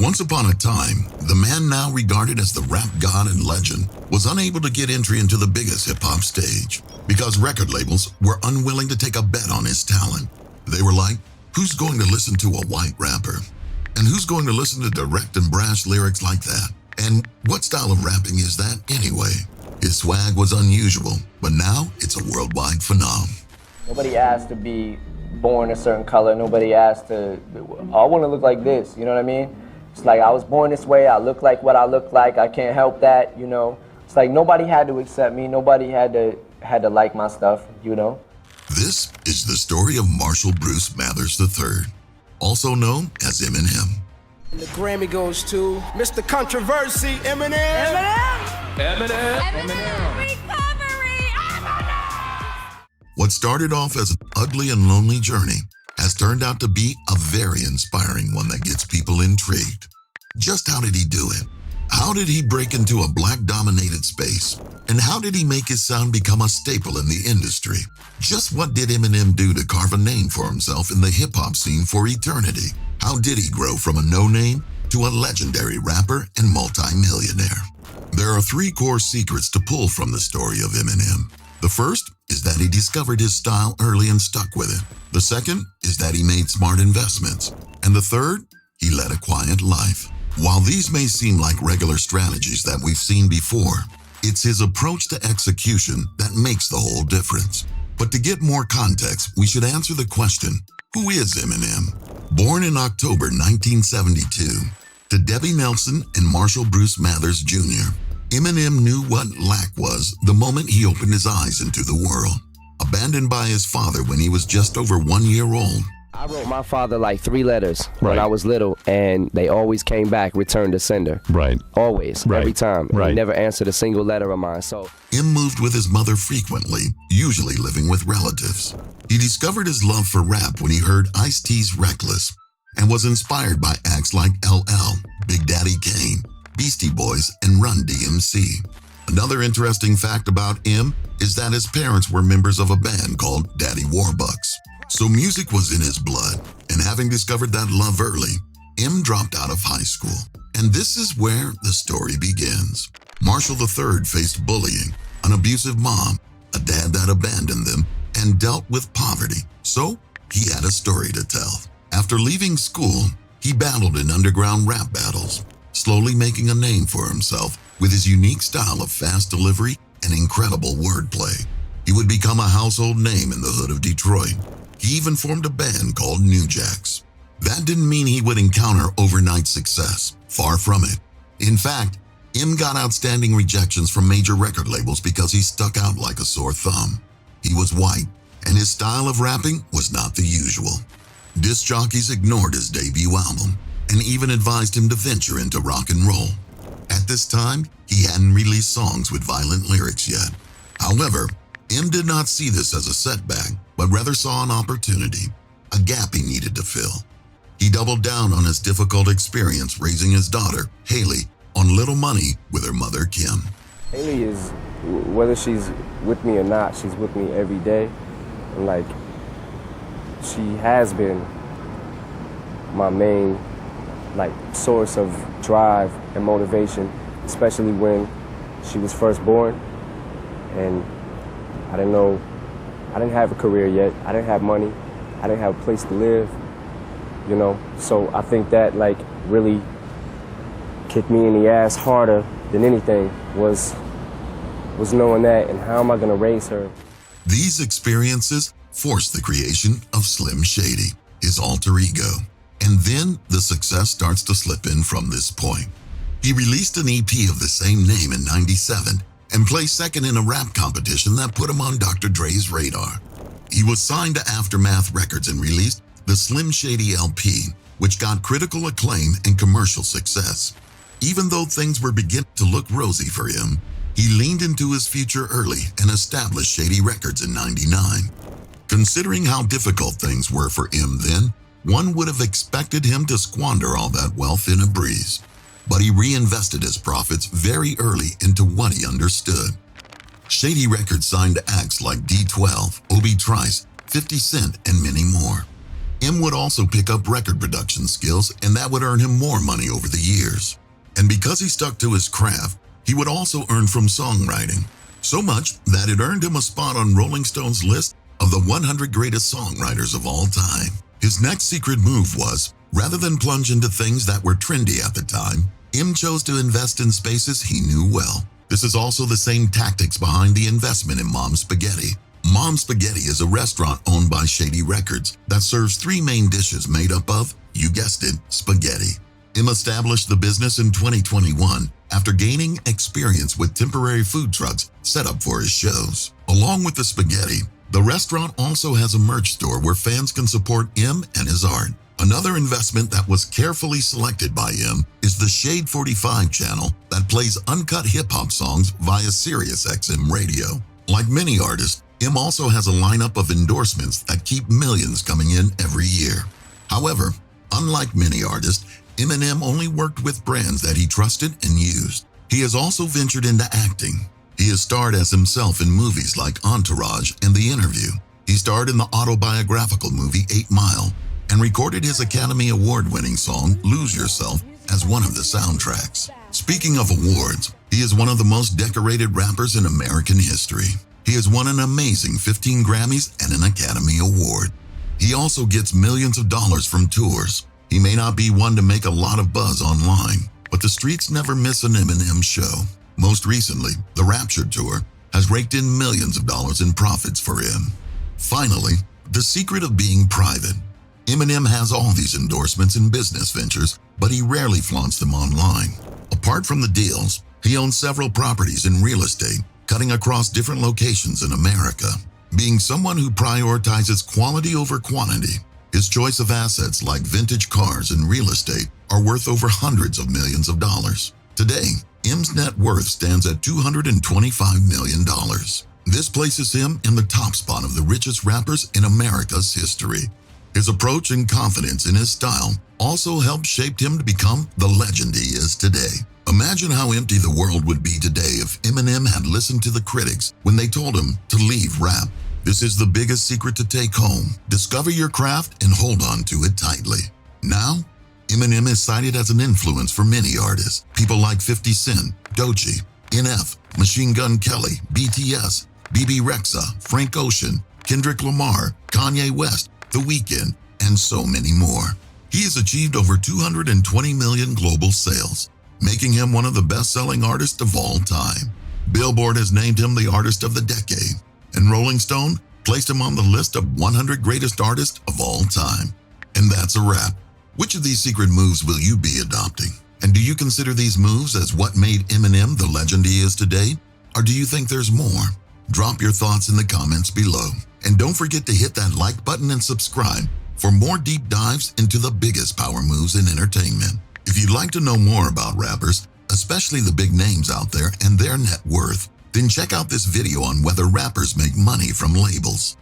Once upon a time, the man now regarded as the rap god and legend was unable to get entry into the biggest hip-hop stage because record labels were unwilling to take a bet on his talent. They were like, who's going to listen to a white rapper? And who's going to listen to direct and brash lyrics like that? And what style of rapping is that anyway? His swag was unusual, but now it's a worldwide phenomenon. Nobody asked to be born a certain color. Nobody asked to, I want to look like this, you know what I mean? It's like I was born this way, I look like what I look like, I can't help that, you know? It's like nobody had to accept me, nobody had to like my stuff, you know? This is the story of Marshall Bruce Mathers III, also known as Eminem. The Grammy goes to Mr. Controversy, Eminem. Recovery! What started off as an ugly and lonely journey has turned out to be a very inspiring one that gets people intrigued. Just how did he do it? How did he break into a black-dominated space? And how did he make his sound become a staple in the industry? Just what did Eminem do to carve a name for himself in the hip-hop scene for eternity? How did he grow from a no-name to a legendary rapper and multi-millionaire? There are three core secrets to pull from the story of Eminem. The first is that he discovered his style early and stuck with it. The second is that he made smart investments. And the third, he led a quiet life. While these may seem like regular strategies that we've seen before, it's his approach to execution that makes the whole difference. But to get more context, we should answer the question, who is Eminem? Born in October 1972 to Debbie Nelson and Marshall Bruce Mathers Jr., Eminem knew what lack was the moment he opened his eyes into the world. Abandoned by his father when he was just over 1 year old. I wrote my father like 3 letters when I was little, and they always came back, returned to sender. Right. Always, every time. Right. He never answered a single letter of mine, so. Em moved with his mother frequently, usually living with relatives. He discovered his love for rap when he heard Ice-T's Reckless and was inspired by acts like LL, Big Daddy Kane, Beastie Boys, and Run DMC. Another interesting fact about Em is that his parents were members of a band called Daddy Warbucks. So music was in his blood, and having discovered that love early, Em dropped out of high school. And this is where the story begins. Marshall III faced bullying, an abusive mom, a dad that abandoned them, and dealt with poverty. So he had a story to tell. After leaving school, he battled in underground rap battles, slowly making a name for himself with his unique style of fast delivery and incredible wordplay. He would become a household name in the hood of Detroit. He even formed a band called New Jacks. That didn't mean he would encounter overnight success. Far from it. In fact, Em got outstanding rejections from major record labels because he stuck out like a sore thumb. He was white, and his style of rapping was not the usual. Disc jockeys ignored his debut album and even advised him to venture into rock and roll. At this time, he hadn't released songs with violent lyrics yet. However, Em did not see this as a setback, but rather saw an opportunity, a gap he needed to fill. He doubled down on his difficult experience raising his daughter, Haley, on little money with her mother, Kim. Haley is, whether she's with me or not, she's with me every day. And like, she has been my main source of drive and motivation, especially when she was first born. And I didn't have a career yet. I didn't have money. I didn't have a place to live, you know? So I think that really kicked me in the ass harder than anything was knowing that, and how am I gonna raise her? These experiences forced the creation of Slim Shady, his alter ego. And then the success starts to slip in from this point. He released an EP of the same name in '97 and placed second in a rap competition that put him on Dr. Dre's radar. He was signed to Aftermath Records and released the Slim Shady LP, which got critical acclaim and commercial success. Even though things were beginning to look rosy for him, he leaned into his future early and established Shady Records in '99. Considering how difficult things were for him then, one would have expected him to squander all that wealth in a breeze. But he reinvested his profits very early into what he understood. Shady Records signed acts like D12, Obi Trice, 50 Cent, and many more. M would also pick up record production skills, and that would earn him more money over the years. And because he stuck to his craft, he would also earn from songwriting. So much that it earned him a spot on Rolling Stone's list of the 100 greatest songwriters of all time. His next secret move was, rather than plunge into things that were trendy at the time, M chose to invest in spaces he knew well. This is also the same tactics behind the investment in Mom's Spaghetti. Mom's Spaghetti is a restaurant owned by Shady Records that serves 3 main dishes made up of, you guessed it, spaghetti. M established the business in 2021 after gaining experience with temporary food trucks set up for his shows. Along with the spaghetti, the restaurant also has a merch store where fans can support M and his art. Another investment that was carefully selected by M is the Shade 45 channel that plays uncut hip-hop songs via SiriusXM radio. Like many artists, M also has a lineup of endorsements that keep millions coming in every year. However, unlike many artists, Eminem only worked with brands that he trusted and used. He has also ventured into acting. He has starred as himself in movies like Entourage and The Interview. He starred in the autobiographical movie 8 Mile and recorded his Academy Award-winning song Lose Yourself as one of the soundtracks. Speaking of awards, he is one of the most decorated rappers in American history. He has won an amazing 15 Grammys and an Academy Award. He also gets millions of dollars from tours. He may not be one to make a lot of buzz online, but the streets never miss an Eminem show. Most recently, the Rapture Tour has raked in millions of dollars in profits for him. Finally, the secret of being private. Eminem has all these endorsements and business ventures, but he rarely flaunts them online. Apart from the deals, he owns several properties in real estate, cutting across different locations in America. Being someone who prioritizes quality over quantity, his choice of assets like vintage cars and real estate are worth over hundreds of millions of dollars. Today, M's net worth stands at $225 million. This places him in the top spot of the richest rappers in America's history. His approach and confidence in his style also helped shape him to become the legend he is today. Imagine how empty the world would be today if Eminem had listened to the critics when they told him to leave rap. This is the biggest secret to take home. Discover your craft and hold on to it tightly. Now, Eminem is cited as an influence for many artists. People like 50 Cent, Doechii, NF, Machine Gun Kelly, BTS, BB Rexha, Frank Ocean, Kendrick Lamar, Kanye West, The Weeknd, and so many more. He has achieved over 220 million global sales, making him one of the best-selling artists of all time. Billboard has named him the Artist of the Decade, and Rolling Stone placed him on the list of 100 greatest artists of all time. And that's a wrap. Which of these secret moves will you be adopting? And do you consider these moves as what made Eminem the legend he is today? Or do you think there's more? Drop your thoughts in the comments below. And don't forget to hit that like button and subscribe for more deep dives into the biggest power moves in entertainment. If you'd like to know more about rappers, especially the big names out there and their net worth, then check out this video on whether rappers make money from labels.